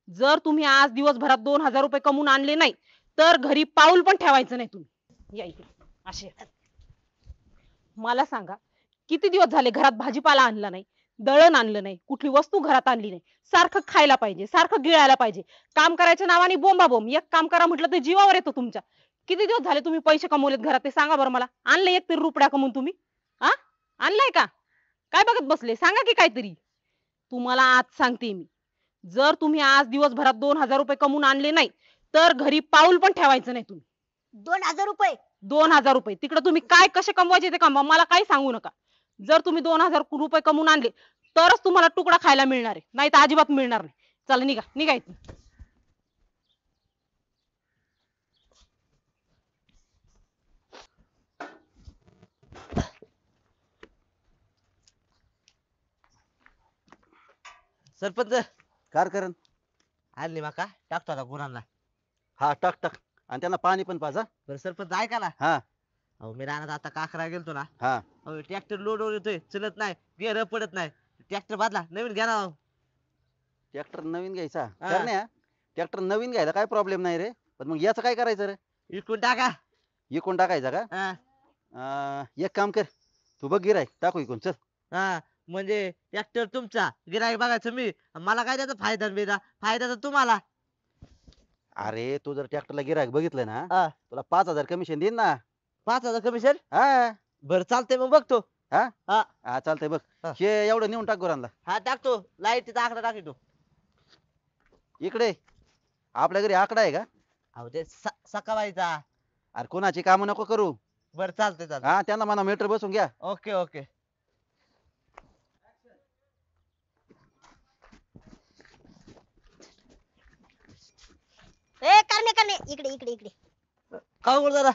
जर तुम्ही आज दिवसभरात 2,000 रुपये कमवून आणले नाही तर घरी पाऊल पण ठेवायचं नाही तुम्ही. या इकडे असे. मला सांगा, किती दिवस झाले घरात भाजीपाला आणला नाही, दळण आणलं नाही, कुठली वस्तू घरात आणली नाही. सारखं खायला पाहिजे, सारखं गिळायला पाहिजे. काम करायच्या नावाने बोंबाबोंब. एक काम करा म्हटलं तर जीवावर येतो तुमच्या. किती दिवस झाले तुम्ही पैसे कमवलेत घरात ते सांगा बरं मला. आणले एक तरी रुपड्या कमवून तुम्ही? हा, आणलाय का? काय बघत बसले, सांगा की काहीतरी. तुम्हाला आज सांगते मी, जर तुम्ही आज दिवसभरात 2,000 रुपये कमवून आणले नाही तर घरी पाऊल पण ठेवायचं नाही तुम्ही. 2,000 रुपये? 2,000 रुपये तिकडे तुम्ही काय कसे कमवायचे ते कमवा, मला काही सांगू नका. जर तुम्ही 2,000 रुपये कमवून आणले तरच तुम्हाला तुकडा खायला मिळणार आहे, नाही तर अजिबात मिळणार नाही. चला निघा, निघा इथून. सरपंच कारकरण. आणली माका टाकतो आता गुरांना. हा टाक टाक, आणि त्यांना पाणी पण पाजा. बरं सरपंच ऐका ना. हा अहो मी रानात आता काकरा गेलतो ना. हा. अहो ट्रॅक्टर लोड येतोय, चलत नाही, गेअर पडत नाही. ट्रॅक्टर बदला, नवीन घ्या ना. ट्रॅक्टर नवीन घ्यायचा हा. करण्या. ट्रॅक्टर नवीन घ्यायला काय प्रॉब्लेम नाही रे, पण मग याचं काय करायचं रे? विकून टाका. इकून टाकायचा का? हा. एक काम कर, तू बघ गिराय टाकू इकून चल. हा म्हणजे ट्रॅक्टर तुमचा, गिराईक बघायचं मी. मला काय त्याचा फायदा बिदा? फायदा तर तुम्हाला. अरे तू जर ट्रॅक्टरला गिरायक बघितलं ना, हा. तुला 5,000 कमिशन देईन ना. 5,000 कमिशन? हा बरं चालतंय मग बघतो. हा हा. हा चालतंय बघ. हा. हे एवढं नेऊन टाक गुरांना. हा टाकतो, लाईटीचा आकडा टाकतो. इकडे आपल्या घरी आकडा आहे का? अहो ते सकाळीचा. अरे कोणाची कामं नको करू. बरं चालतंय चालतंय. हा त्यांना म्हणा मीटर बसून घ्या. Okay okay. ए करणे करणे, इकडे इकडे इकडे. काय बोल दादा?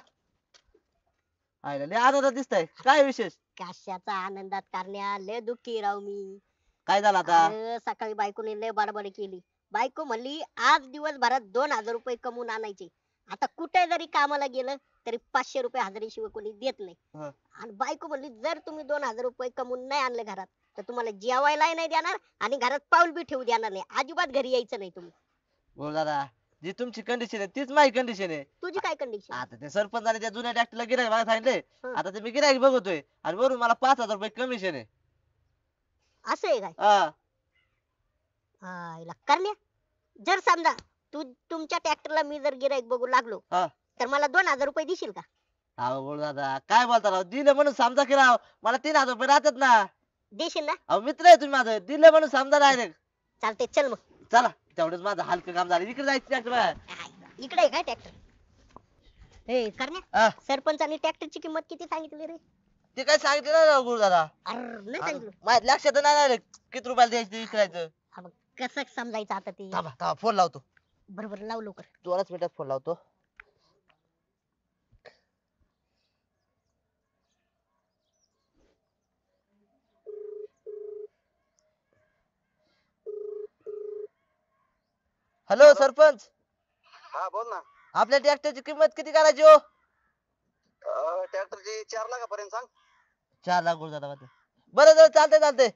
आयला लय आनंदात दिसताय, काय विशेष? कशाचा आनंदात करण्या, लय दुःखी राव मी. काय झालं आता? अरे सकाळी बायकोने लय बडबड केली. बायको म्हणली आज दिवसभरात 2,000 रुपये कमवून आणायचे. आता कुठे जरी कामाला गेलं तरी 500 रुपये हजेरीशिवाय कोणी देत नाही. हा. आणि बायको म्हणली जर तुम्ही 2,000 रुपये कमवून नाही आणले घरात तर तुम्हाला जेवायलाही नाही देणार आणि घरात पाऊल बी ठेवू देणार नाही. अजिबात घरी यायचं नाही तुम्ही. बोल दादा, जी तुमची कंडिशन आहे तीच माझी कंडिशन आहे. तुझी काय कंडिशन? आता ते सरपंचाने त्या जुन्या ट्रॅक्टरला गिराईक मला सांगितले. हं. आता ते मी गिराईक बघतोय आणि वरून मला 5,000 रुपये कमिशन आहे. असं आहे काय? हा. हिला करण्या, जर समजा तुमच्या ट्रॅक्टरला मी जर गिराईक बघू लागलो हा. तर मला 2,000 रुपये देशील का? अहो बोल दादा, काय बोलता राव? दिले म्हणून समजा की राव, मला 3,000 रुपये राहतात ना. देशील ना? अहो मित्र आहे तुम्ही माझं, दिले म्हणून समजा डायरेक्ट. चालते चल मग. चला तेवढंच माझं हलकं काम झालं. इकडे जायचं ट्रॅक्टर. इकडे आहे काय ट्रॅक्टर? ए करण्या, हा. सरपंचानी ट्रॅक्टरची किंमत किती सांगितली रे? ते काय सांगितलं ना राव गुरु दादा? अरे नाही सांगितलं. माझ्या लक्षात नाही आलं किती रुपयाला द्यायचं विचारायचं. मग कसं समजायचं आता ते? थांबा थांबा, फोन लावतो. बरोबर लाव लवकर. 2च मिनिटात फोन लावतो. हॅलो सरपंच, हा बोल ना. आपल्या ट्रॅक्टरची किंमत किती करायची हो? ट्रॅक्टरची 4 लाखापर्यंत सांग. 4 लाख गुरु दादा म्हणते. बरं बरं चालतंय चालतंय.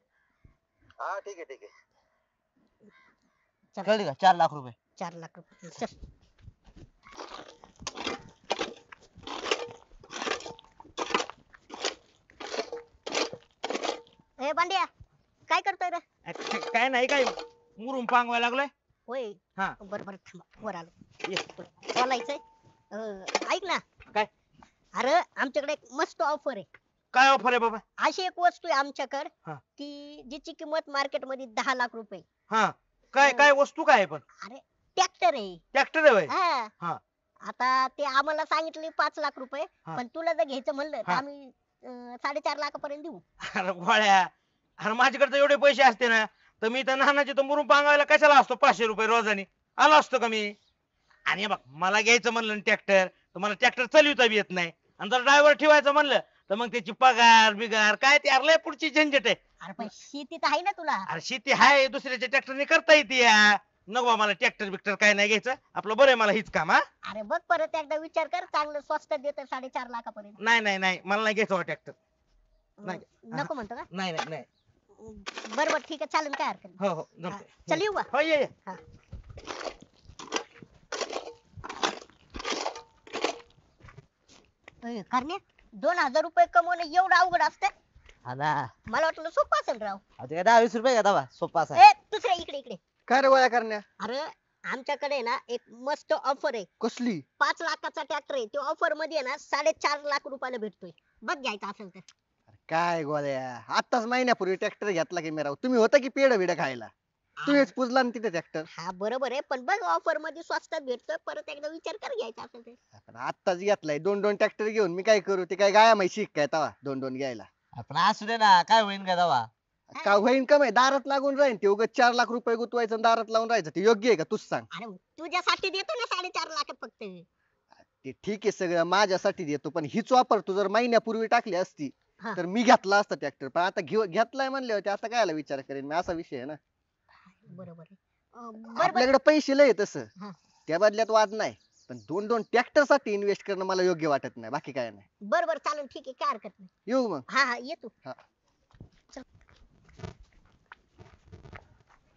हा ठीक आहे ठीक आहे. चल, कळली का? 4 लाख रुपये. 4 लाख रुपये चल. ए बांड्या, काय करतोय रे? काय नाही, काय मुरुम पांगवायला लागलोय. होय. हा. बरोबर थांबा, वर आलो. ये. बोलायचंय. ऐक ना. काय? अरे आमच्याकडे एक मस्त ऑफर आहे. काय ऑफर आहे बाबा? अशी एक वस्तू आहे आमच्याकडे हा. की जिची किंमत मार्केट मध्ये 10 लाख रुपये. हा. काय काय वस्तू काय आहे पण? अरे ट्रॅक्टर आहे. ट्रॅक्टर आहे होय? हा. हा. आता ते आम्हाला सांगितले 5 लाख रुपये, हा. पण तुला जर घ्यायचं म्हणलं तर हा. आम्ही 4.5 लाखापर्यंत देऊ. अरे गोळ्या, अरे माझ्याकडे तर एवढे पैसे असते ना तर मी तर नानाचे तर मुरुम पांगवायला कशाला असतो 500 रुपये रोजानी? आलो असतो का मी? आणि हे बघ, मला घ्यायचं म्हणलं ट्रॅक्टर तर मला ट्रॅक्टर चालवता बी येत नाही, आणि जर ड्रायव्हर ठेवायचं म्हणलं तर मग त्याची पगार बिगार काय ते लय पुढची झंझट आहे. अरे पण शेती तर आहे ना तुला? अरे शेती हाय, दुसऱ्याच्या ट्रॅक्टरने करता येते या. नको बा, मला ट्रॅक्टर बिक्टर काय नाही घ्यायचं, आपलं बरं आहे मला हीच काम. हा. अरे बघ परत एकदा विचार कर, चांगलं स्वस्त देत 4.5 लाखापर्यंत. नाही नाही नाही, मला नाही घ्यायचं ट्रॅक्टर. नाही. नको म्हणतो का? नाही नाही नाही. बरोबर ठीक आहे, चालेल, काय हरकत नाही. हो हो हा, जमतंय. चल येऊ का? हो ये ये. हा. करण्या 2,000 रुपये कमवणं एवढं अवघड असतं? हा ना. मला वाटलं सोपं असेल राव. आता काय 10-20 रुपये घ्या दावा सोपा असा. ए दुसऱ्या इकडे इकडे. काय रे गोळ्या करण्या? अरे आमच्याकडे ना एक मस्त ऑफर आहे. कसली? 5 लाखाचा ट्रॅक्टर आहे. तो ऑफर मध्ये ना 4.5 लाख रुपयाला भेटतोय. बघ घ्यायचा असेल तर. काय गोळ्या, आताच महिन्यापूर्वी ट्रॅक्टर घेतला की मी राव. तुम्ही होता की पेढ बिड खायला? तुम्हीच पुजला ना तिथे ट्रॅक्टर. हा बरोबर आहे, पण बघ ऑफर मध्ये स्वस्तात भेटतोय. परत एकदा विचार कर घ्यायचा असेल तर. पण आत्ताच घेतलाय 2-2 ट्रॅक्टर घेऊन मी काय करू? ते काय गाया म्हैशी काय तवा 2-2 घ्यायला? आपण असू दे ना, काय होईन का दावा. का होईन का माहिती, दारात लागून राहीन ते. उगाच 4 लाख रुपये गुतवायचं आणि दारात लावून राहायचं, ते योग्य आहे का तूच सांग? अरे तुझ्यासाठी देतो ना 4.5 लाख फक्त. ते ठीक आहे सगळं माझ्यासाठी देतो, पण हीच वापर तू जर महिन्यापूर्वी टाकली असती हा. तर मी घेतला असता ट्रॅक्टर. पण आता घेतलाय म्हणले होते, आता कायला विचार करेन मी, असा विषय आहे ना. बरोबर आहे. बरोबर. आपल्याकडे पैसे लय आहे तसं, हा. त्या बदल्यात वाद नाही. पण 2-2 ट्रॅक्टर साठी इन्व्हेस्ट करणं मला योग्य वाटत नाही, बाकी काय नाही. बरोबर चालेल, ठीक आहे, काय हरकत नाही. येऊ मग. हा ये तू. हा. चल.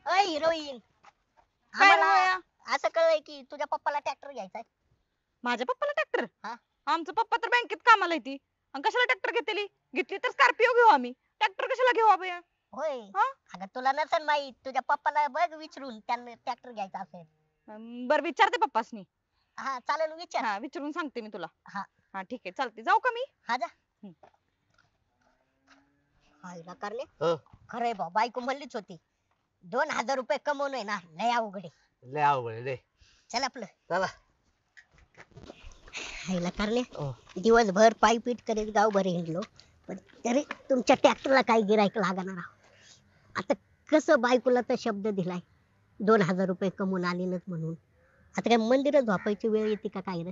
अय हिरोईन, काय रे आम्हाला बाया? असं कळलंय की तुझ्या पप्पाला ट्रॅक्टर घ्यायचा आहे. माझ्या पप्पाला ट्रॅक्टर? हा. आमचं पप्पा तर बँकेत कामाला येते आणि कशाला ट्रॅक्टर घेतली तर स्कॉर्पिओ घेऊ आम्ही. ट्रॅक्टर कशाला घेऊ अबे? होय. हा? अगं तुला नसेल माहित, तुझ्या पप्पाला बघ विचारून, त्यांना ट्रॅक्टर घ्यायचा असेल. बरं विचारते पप्पासनी. हा चालेल, विचार. हा विचारून सांगते मी तुला. हा. हा ठीक आहे चालते, जाऊ का मी? हा जा. हम्म. हायला करले हो. खरंय बा, बायको म्हणलीच होती 2,000 रुपये कमवणं आहे ना लय अवघड आहे. लय अवघड आहे, लय. चल आपलं. चला. हायला करले हो. दिवसभर पायपीट करीत गावभर हिंडलो, पण तरी तुमच्या ट्रॅक्टरला काही गिरायक लागणार. आता कसं बायकोला तर शब्द दिलाय 2,000 रुपये कमवून आलेलंच म्हणून. आता काय मंदिरात झोपायची वेळ येते का काय रे?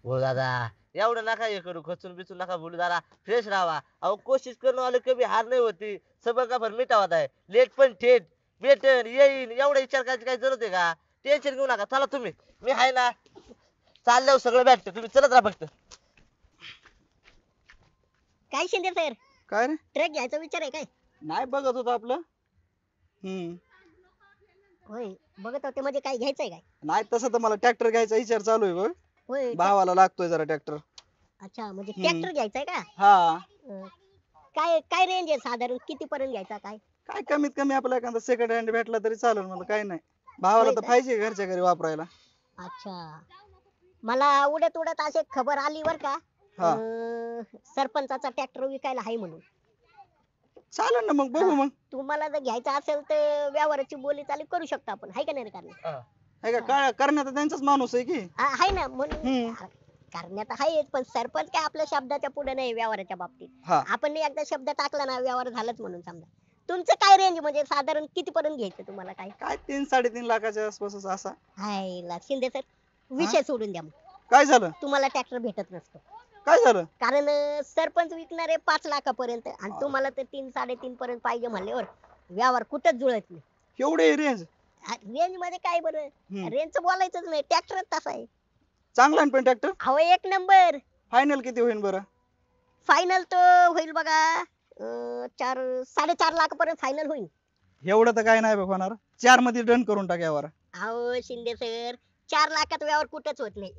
हो दादा, एवढं नका हे करू, खचून बिचून नका बोलू दादा. फ्रेश राहा. अहो कोशिश करणं आलं कधी हार नाही होती. सबर का भर मिटावत आहे. लेट पण थेट भेटन येईन, एवढा विचार करायची काही जरूरत आहे का? टेन्शन घेऊ नका, चला तुम्ही, मी आहे ना. चालल्यावर सगळं भेटतं, तुम्ही चलत राहा फक्त. काय शिंदे सर, काय रे? ट्रक घ्यायचा विचार आहे काय? नाही बघत होतो आपलं. होय, बघत होते म्हणजे काय घ्यायचंय काय? नाही तसं तर मला ट्रॅक्टर घ्यायचा विचार चालू आहे बघ. होय. भावाला लागतोय जरा ट्रॅक्टर. अच्छा, म्हणजे ट्रॅक्टर घ्यायचाय का? हा, अं, काय काय रेंज आहे साधारण, किती पर्यंत घ्यायचा काय? काय कमीत कमी आपला एखादा सेकंड हँड भेटला तरी चालेल मला, काही नाही. भावाला होय तर का? पाहिजे घरच्या घरी वापरायला. अच्छा, मला उडत उडत अशी खबर आली बर का, हा. सरपंचाचा ट्रॅक्टर विकायला आहे म्हणून. चालेल ना, मग बघू. हा. मग तुम्हाला जर घ्यायचा असेल तर व्यवहाराची बोली चालू करू शकतो आपण, हाय का नाही रे कारण? आहे का, काय करण्यात त्यांचाच माणूस आहे की. हाय ना, म्हणून हम्म. करण्यात आहे, पण सरपंच काय आपल्या शब्दाच्या पुढे नाही व्यवहाराच्या बाबतीत. हा. आपण एकदा शब्द टाकला ना, व्यवहार झालाच म्हणून समजा. तुमचं काय रेंज म्हणजे साधारण किती पर्यंत घ्यायचं तुम्हाला काय? काय 3-3.5 लाखाच्या आसपास असा. हाय ला शिंदे सर, विषय सोडून द्या मग. काय झालं? तुम्हाला ट्रॅक्टर भेटत नसतो, काय झालं? कारण सरपंच विकणार आहे 5 लाखापर्यंत आणि तुम्हाला तर 3-3.5 पर्यंत पाहिजे म्हणल्यावर व्यवहार कुठंच जुळत नाही. एवढे रेंज? रेंज मध्ये काय बरं, रेंजचं बोलायचंच नाही, ट्रॅक्टर तसा आहे. चांगला आहे पण ट्रॅक्टर. अहो एक नंबर. फायनल किती होईल बरं? फायनल तो होईल बघा 4-4.5 लाख पर्यंत फायनल होईल. एवढं तर काय नाही बघ होणार. 4 मध्ये डन करून टाक यावर. अहो शिंदे सर, 4 लाखात व्यवहार कुठंच होत नाही.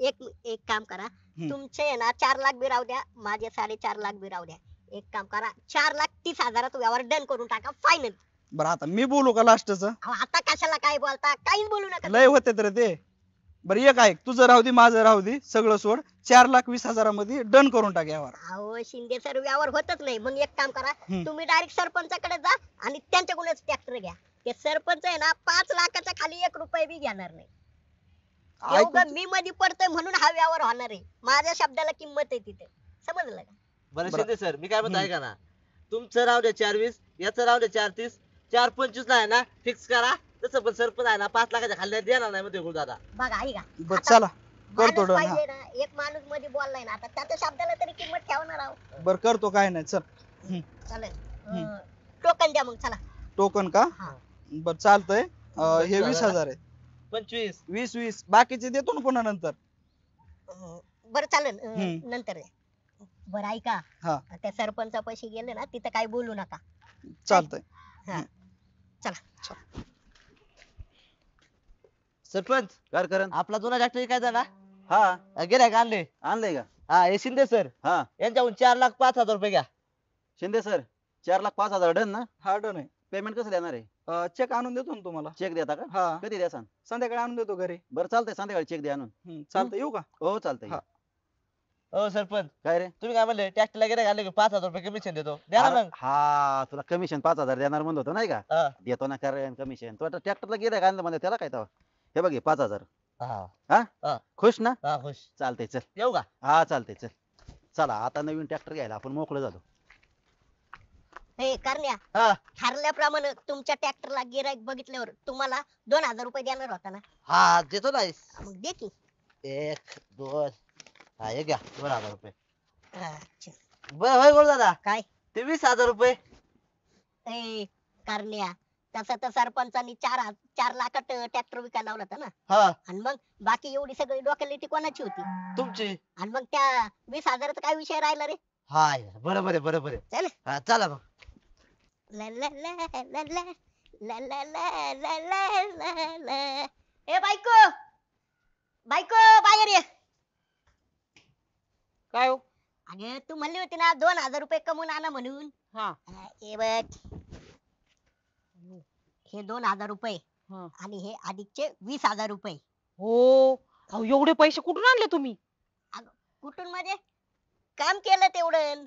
एक काम करा, तुमचे आहे ना 4 लाख बी राहू द्या, माझे 4.5 लाख बी राहू द्या. एक काम करा, 4,30,000 व्यवहार डन करून टाका फायनल. बरं आता मी बोलू का लास्टच? आता कशाला काय बोलता, काहीच बोलू नका. लय होते तर ते. बरं एक आहे, तुझं राहू दे, माझं राहू दे, सगळं सोड. 4,20,000 मध्ये डन करून टाक यावर. अहो शिंदे सर, व्यवहार होतच नाही. मग एक काम करा, हम्म. तुम्ही डायरेक्ट सरपंचाकडे जा आणि त्यांच्याकडूनच ट्रॅक्टर घ्या. ते सरपंच आहे ना 5 लाखाच्या खाली 1 रुपया बी घेणार नाही. एवढं मी मध्ये पडतोय म्हणून हा व्यवहार होणार आहे. माझ्या शब्दाला किंमत आहे तिथे, समजलं का? बरं बरं. शिंदे सर, मी काय म्हणतो ऐका ना, तुमचं राहू द्या 4.20, याचं राहू द्या 4.30, 4.25 ला आहे ना फिक्स करा. तसं पण सरपंच आहे ना 5 लाखाच्या खाली देणार नाही मध्ये दादा. बघा ऐका, बरं आता चला माणूस करतो डन. पाहिजे ना, एक माणूस मध्ये बोललाय ना, आता त्याच्या शब्दाला तरी किंमत ठेवणार आहोत. बरं करतो, काय नाही, चल. चालेल, टोकन द्या मग, चला. टोकन का? हा. बर चालतंय. हे 20,000 आहे. 25. 20 बाकीचे देतो ना पुन्हा नंतर. बरं चालेल, हम्म. नंतर द्या. बरं ऐका, हा. त्या सरपंचा पैसे गेले ना, तिथं काही बोलू नका. चालतंय. हा. चला. सरपंच, कर करण आपला जुना ट्रॅक्टर काय झाला? हा गिऱ्हाईक आणले. आणलंय का? हा हे शिंदे सर हा यांच्याहून 4,05,000 रुपये घ्या. शिंदे सर 4,05,000 डन ना? हा डन आहे. पेमेंट कसं देणार आहे? चेक आणून देतो ना तुम्हाला. चेक देता का? हा कधी द्या सांग. संध्याकाळी आणून देतो घरी. बरं चालतंय, संध्याकाळी चेक द्या आणून. चालतं, येऊ का? हो चालतंय. हा. हो सरपंच काय रे? तुम्ही काय म्हणले ट्रॅक्टरला गिऱ्हाईक आणले की 5,000 रुपये कमिशन देतो, द्या ना अरे, मग. हा तुला कमिशन 5,000 देणार म्हणत होतो नाही का? हा. देतो ना कारण कमिशन. तू आता ट्रॅक्टरला गिऱ्हाईक आणलं म्हणजे त्याला काय तेव्हा? हे बघ हे 5,000. हा हा हा. खुश ना? हा खुश. चालतंय चल. येऊ का? हा चालतंय चल. चला आता नवीन ट्रॅक्टर घ्यायला आपण मोकळं झालो. हे करण्या, हा ठरल्याप्रमाणे तुमच्या ट्रॅक्टरला गिराईक बघितल्यावर तुम्हाला 2,000 रुपये देणार होता ना. हा देतो ना. मग दे की. 1 2 हा हे घ्या 2,000 रुपये. अच्छा. बरं होय गोड दादा काय? ते 20,000 रुपये. ए करण्या, तसं तर सरपंचानी 4 लाखात ट्रॅक्टर विकायला लावला होता ना. हा आणि मग बाकी एवढी सगळी डोक्यालिटी कोणाची होती? तुमची. आणि मग त्या 20,000चा काय विषय राहिला रे? हा बरोबर आहे बरोबर आहे. चल. हा चला मग. ला ला ला ला ला ला ला ला ला ला ला ला. ए बायको, बायको बाहेर ये. काय हो? अगं तू म्हणली होती ना 2,000 रुपये कमवून आणा म्हणून. हा हे बघ, हे 2,000 रुपये हा. आणि हे अधिकचे 20,000 रुपये. हो अहो, एवढे पैसे कुठून आणले तुम्ही? कुठून म्हणजे? काम केलं तेवढं.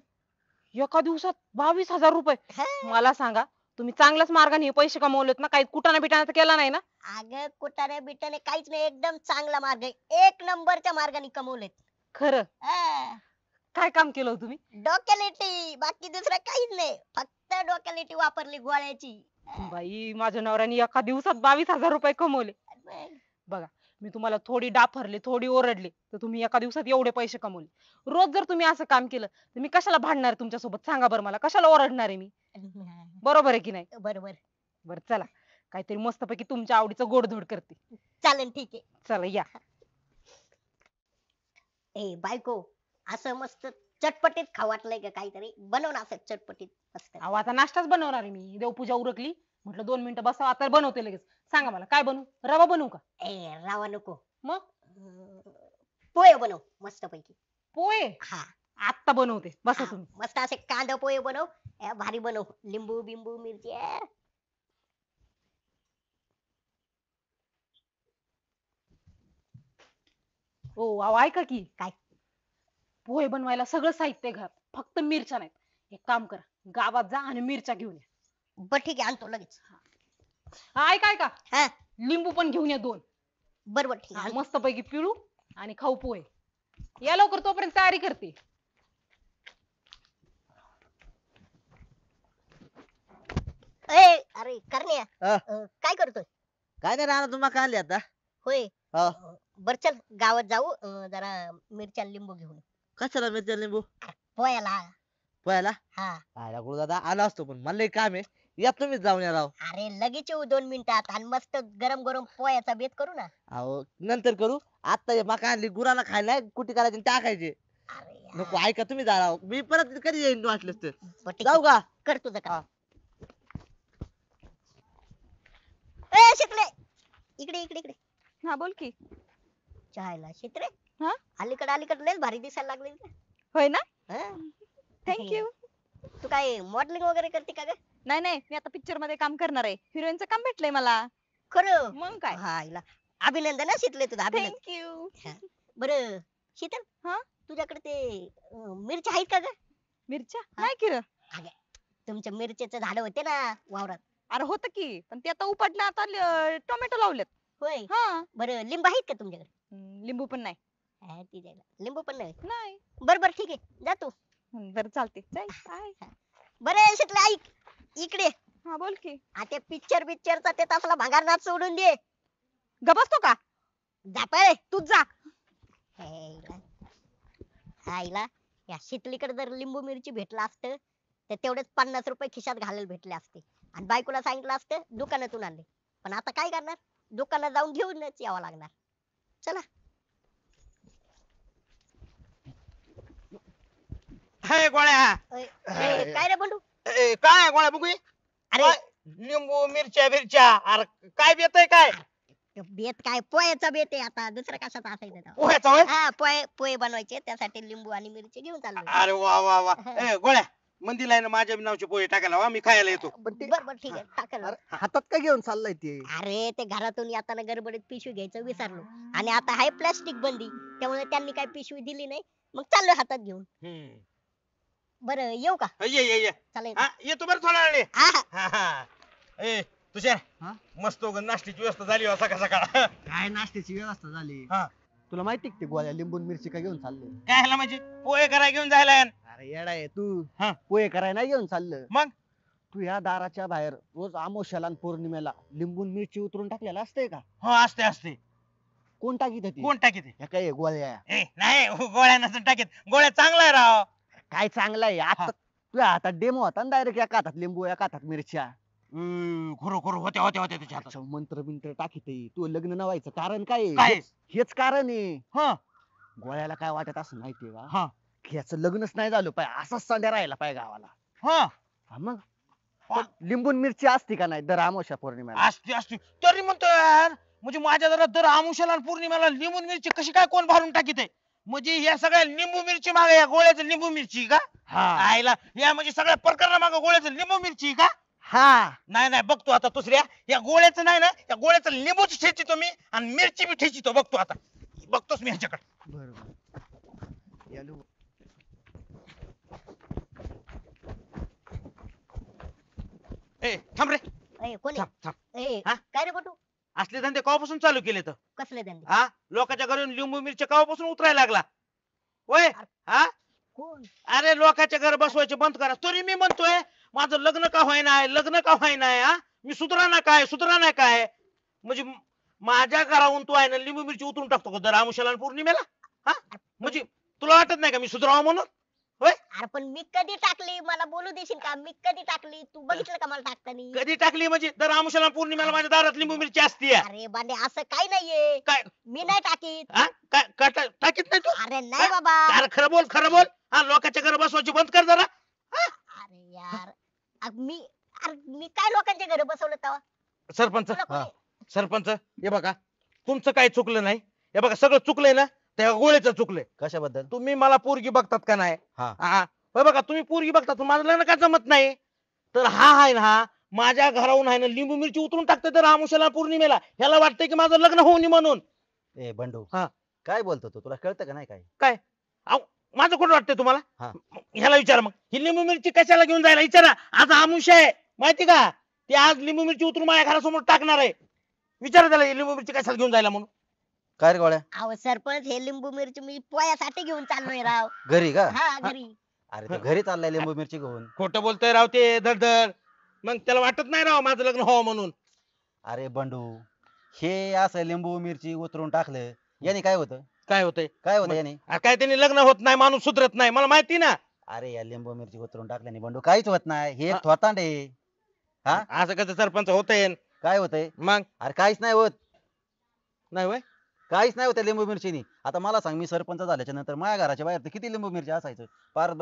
एका दिवसात 22,000 रुपये? हा. मला सांगा, तुम्ही चांगल्याच मार्गाने हे पैसे कमवलेत ना? काही कुटाणा बिटाणा तर केला नाही ना? अगं कुटाने बिटाने काहीच नाही, एकदम चांगला मार्ग आहे. 1 नंबरच्या मार्गाने कमवलेत. खरं? हा. काय काम केलं हो तुम्ही? डोक्यालिटी, बाकी दुसरं काहीच नाही, फक्त डोक्यालिटी वापरली गोळ्याची. बाई, माझ्या नवऱ्याने एका दिवसात 22,000 रुपये कमवले. बघा, मी तुम्हाला थोडी डाफरले, थोडी ओरडले, तर तुम्ही एका दिवसात एवढे पैसे कमवले. रोज जर तुम्ही असं काम केलं तर मी कशाला भांडणार तुमच्यासोबत? सांगा बरं मला, कशाला ओरडणार आहे मी? बरोबर आहे की नाही? बरोबर. बरं चला, काहीतरी मस्तपैकी तुमच्या आवडीचं गोडधोड करते. चालेल, ठीक आहे. चला या. ए बायको, असं मस्त चटपटीत खाऊ वाटलंय का? काहीतरी बनव ना असं चटपटीत मस्त. अहो, आता नाश्ताच बनवणार आहे मी. देवपूजा उरकली, म्हटलं 2 मिनिटं बसावं, आता बनवते लगेच. सांगा मला काय बनवू? रवा बनवू का? ए रवा नको, मग पोहे बनव मस्त पैकी. पोहे? हा. आत्ता बनवते, बसा हा, तुम्ही. मस्त असे कांदा पोहे बनव. भारी बनव, लिंबू बिंबू मिरची. हो अहो, ऐका की. काय? पोहे बनवायला सगळं साहित्य घरात, फक्त मिरच्या नाहीत. एक काम करा, गावात जा आणि मिरच्या घेऊन या. बर ठीक आहे, आणतो लगेच. हा ऐका, हा. लिंबू पण घेऊन या 2. बरोबर, ठीक आहे. मस्त पैकी पिळू आणि खाऊ पोहे. या लवकर, तोपर्यंत तयारी करते. अरे करण्या, हा. काय करतोय? काय नाही राहणार तुम्हाला काय आणले आता? होय. हा. बर चल गावात जाऊ, जरा मिरच्या लिंबू घेऊन. कशाला मिरच्या लिंबू? पोह्याला. पोहायला? हा. आला गुरु दादा आला असतो पण मला लय काम आहे. या तुम्हीच जाऊन या राव. अरे लगेच येऊ 2 मिनिटात, आणि मस्त गरम गरम पोह्याचा बेत करू ना. अहो नंतर करू. आता हे मका आणली गुराला खायला, कुठे करायचे आणि टाकायचे. अरे यार. नको ऐका तुम्ही जा राव. मी परत कधी येईन वाटलंच तर. बरं, ठीक जाऊ आहे. का? कर तुझं काम. हा. शिकले, इकडे इकडे इकडे. हा बोल की. चायला शित्रे. हा? अलीकडे लयच भारी दिसायला लागले. होय ना? हा? थँक्यू. तू काय मॉडेलिंग वगैरे करते का ग? नाही नाही, मी आता पिक्चर मध्ये काम करणार आहे. हिरोईनचं काम भेटलंय मला. खरं? मग काय? हा हिला अभिनंदन हा शितले तुझं, अभिनंदन. थँक्यू. बरं शीतल, हा? तुझ्याकडे ते मिरच्या आहेत का ग? मिरच्या हा? नाही की र. तुमच्या मिरच्याचं झाड होते ना वावरात. अरे होतं की, पण ते आता उपटलं, आता टोमॅटो लावलेत. होय. हा. बरं लिंब आहेत का तुमच्याकडे? लिंबू पण नाही. ती जायला लिंबू पण नाही. नाही. बरं ठीक आहे, जा तू. बरं चालते, जाय. बाय. बरं शितले ऐक, इकडे. हा बोल की. आता पिक्चरचा ते तसला भंगारनाथ सोडून दे. गबसतो का? जापाय तूच जा. आईला या शितलीकडे जर लिंबू मिरची भेटलं असतं तर तेवढेच 50 रुपये खिशात घालायला भेटले असते, आणि बायकोला सांगितलं असतं दुकानातून आणले. पण आता काय करणार, दुकानात जाऊन घेऊनच यावं लागणार. चला. हाय गोळ्या. काय रे बंडू? काय गोळ्या बघू? अरे लिंबू मिरच्या बिरच्या. अरे काय येतय काय? बेत काय पोह्याचा बेत आहे आता, दुसरा कशाचा असायचा तेव्हा. पोह्याचा होय हा पोहे पोहे बनवायचे, त्यासाठी लिंबू आणि मिरची घेऊन चाललो. अरे वा वा वा ए गोळ्या मंदीला आहे ना माझ्या नावचे पोहे टाकायला वा मी खायला येतो पण ते बर बर ठीक आहे टाकलं. अरे, हातात का घेऊन चाललाय ते? अरे ते घरातून येताना गडबडीत पिशवी घ्यायचं विसरलो, आणि आता हाय प्लास्टिक बंदी, त्यामुळे त्यांनी काय पिशवी दिली नाही, मग चाललो हातात घेऊन. हम्म. बरं येऊ का? ये चालेल. हा येतो बरं थोड्या वेळाने हा हा. हा हा ए तुषार हा? मस्त उगा नाश्त्याची व्यवस्था झाली हो सकाळ सकाळ काय नाश्त्याची व्यवस्था झाली? हा. तुला माहिती का ते गोळ्या लिंबू आणि मिरची का घेऊन चालले? काय ह्याला म्हणजे पोहे करायला घेऊन जायला अरे येडा आहे तू. हा. पोहे करायला नाही घेऊन चाललं. मग? तू या दाराच्या बाहेर रोज अमावस्याला आणि पौर्णिमेला लिंबू आणि मिरची उतरून टाकलेला असतंय का? हो असते असते कोण टाकीत ती? कोण टाकीत ह्या काय गोळ्या? ए नाही गोळ्या नसून टाकीत गोळ्या चांगला आहे राव काय चांगलं आहे आता. तुझ्या हातात डेमो होता ना डायरेक्ट, एका हातात लिंबू एका हातात मिरच्या. खरो खरो होत्या त्याच्या हातात अच्छा, मंत्र बिंत्र टाकीत तू लग्न न व्हायचं कारण काय आहे? काय? हेच कारण आहे. हा गोळ्याला काय वाटत असं माहितीये का? हा की याचं लग्नच नाही झालं पाहिजे, असाच संड्या राहिला पाहिजे गावाला. हा हा मग हा. पण लिंबू आणि मिरची असती का नाही दर अमावस्या पौर्णिमेला? असते असते तरी म्हणतो यार म्हणजे माझ्या जरा दर आमुषाला आणि पौर्णिमेला लिंबू मिरची कशी काय कोण भरून टाकीत आहे म्हणजे या सगळ्या लिंबू मिरची मागे या गोळ्याचं लिंबू मिरची का हा आईला या म्हणजे सगळ्या प्रकाराला मागे गोळ्याचं लिंबू मिरची का हा. नाही नाही बघतो आता दुसऱ्या या गोळ्याचं नाही ना या गोळ्याचं लिंबूच ठेचितो मी आणि मिरची बी ठेचितो बघतो आता बघतोच मी ह्याच्याकडे बरोबर यालू. ए थांब रे ए, कोणी थांब थांब ए हा? काय रे बटू? असले धंदे केव्हापासून चालू केले तर कसले धंदे? हा लोकांच्या घरून लिंबू मिरची केव्हापासून उतरायला लागला होय हा कोण? अरे लोकांच्या घर बसवायचे बंद करा तरी मी म्हणतोय माझं लग्न का व्हायना लग्न का व्हायना हा मी सुधरा ना काय म्हणजे माझ्या घराहून तू आहे ना लिंबू मिरची उतरून टाकतो का दर आमुषाला आणि पौर्णिमेला हा म्हणजे तुला वाटत नाही का मी सुधरावं म्हणून अरे पण मी कधी टाकली, मला बोलू देशील का? मी कधी टाकली? तू बघितलं का मला टाकतानी? कधी टाकली म्हणजे दर आमुषाला आणि पौर्णिमेला माझ्या दारात लिंबू मिरची असते अरे बांडे असं काय नाहीये, काय मी नाही टाकीत. हा काय काय टाकीत नाही तू अरे नाही बाबा. अरे खरं बोल हा लोकांच्या घर बसवायची बंद कर जरा अरे यार मी काय लोकांच्या घरी बसवलं तेव्हा? सरपंच तुला कोणी- सरपंच हे बघा तुमचं काही चुकलं नाही हे बघा सगळं चुकलंय ना त्या गोळ्याचं चुकलंय कशाबद्दल? तुम्ही मला पोरगी बघतात का नाही हा. होय बघा तुम्ही पोरगी बघतात पण माझं लग्न का जमत नाही तर हा आहे ना हा माझ्या घराहून आहे ना लिंबू मिरची उतरून टाकते तर आमुषाला पौर्णिमेला ह्याला वाटतंय की माझं लग्न होऊ नये म्हणून ए बंडू हा. काय बोलतो तू? तुला कळतं का नाही काय? माझं कुठं वाटतंय तुम्हाला हा. ह्याला विचारा मग ही लिंबू मिरची कशाला घेऊन जायला विचारा आज आमुष आहे माहिती का ती आज लिंबू मिरची उतरून माझ्या घरासमोर टाकणार आहे विचारा त्याला ही लिंबू मिरची कशाला घेऊन जायला म्हणून काय रे गोळ्या? अहो सरपंच हे लिंबू मिरची मी पोयासाठी घेऊन चाललोय राव. घरी का? हा घरी. अरे तू घरी चाललाय लिंबू मिरची घेऊन? खोटं बोलतोय राव ते धडधड मग त्याला वाटत नाही राव माझं लग्न व्हावं म्हणून अरे बंडू हे असं लिंबू मिरची उतरून टाकलं याने काय होतं? काय होतंय काय होतं याने? काय त्यांनी लग्न होत नाही माणूस सुधरत नाही मला माहिती ना अरे या लिंबू मिरची उतरून टाकल्याने बंडू काहीच होत नाही, हे एक थोतांड आहे. हा असं कसं सरपंच होतंय काय होतंय? मग अरे काहीच नाही होत, नाही होय काहीच नाही होत त्या लिंबू मिरचीनी. आता मला सांग, मी सरपंच झाल्याच्या नंतर माझ्या घराच्या बाहेर तर किती लिंबू मिरची असायचं, पार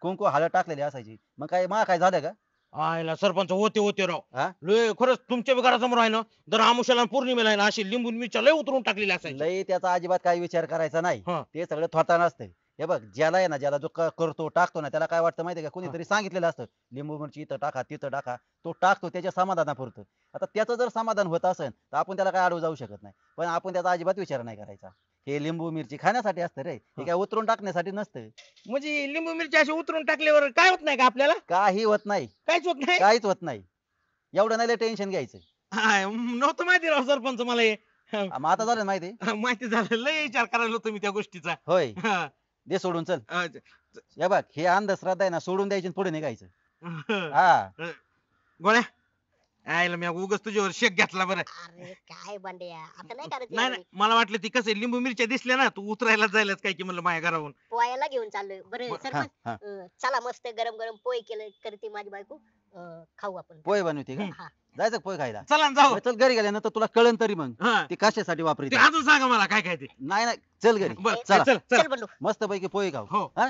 कुंकू हळद टाकलेली असायची. मग काय मा काय झालं का? आयला सरपंच होते राव हा? लय खरंच तुमच्या बी घरासमोर आहे ना दर आमुषाला आणि पौर्णिमेला आहे ना अशी लिंबू मिरच्या लय उतरून टाकलेली असायची लय त्याचा अजिबात काही विचार करायचा नाही. हा. ते सगळं थोतांड असतंय. हे बघ, ज्याला आहे ना, ज्याला जो करतो टाकतो ना, त्याला काय वाटतं माहितीये का, कोणीतरी सांगितलेलं असतं लिंबू मिरची इथं टाका तिथं टाका, तो टाकतो त्याच्या समाधानापुरतं. आता त्याचं जर समाधान होत असेल तर आपण त्याला काय अडवू जाऊ शकत नाही, पण आपण त्याचा अजिबात विचार नाही करायचा. हे लिंबू मिरची खाण्यासाठी असतं रे, हे काय उतरून टाकण्यासाठी नसतं. म्हणजे लिंबू मिरची अशी उतरून टाकल्यावर काय होत नाही का आपल्याला काही होत नाही, काहीच होत नाही काहीच होत नाही. एवढं नाही टेन्शन घ्यायचं. नव्हतं माहिती राव सरपंच मला हे मग आता झालं ना माहिती? माहिती झालं लय विचार करायला होतो मी त्या गोष्टीचा होय, हा. दे सोडून चल. अ, हे बघ, हे अंधश्रद्धा आहे ना, सोडून द्यायची आणि पुढे निघायचं. हा, गोळ्या आयला मी उगाच तुझ्यावर शेक घेतला बरं अरे काय बांड्या आता नाही करायचं नाही यावेळी. नाही मला वाटलं ती कसं आहे, लिंबू मिरच्या दिसल्या ना तू उतरायला जायलाच काय की म्हणलं माझ्या घराहून पोहायला घेऊन चाललोय. बरं हा, सरपंच हा. चला मस्त गरम गरम पोहे केले करते माझी बायको, खाऊ आपण. पोहे बनवते का? हा. जायचं का पोहे खायला? चला ना जाऊ मग चल घरी गेल्यानंतर तुला कळन तरी मग हा. ते कशासाठी वापरते. ते अजून सांगा मला काय काय ते नाही नाही, चल घरी बरं चला. चल चल चल बंडू. मस्त पैकी पोहे खाऊ. हो हा?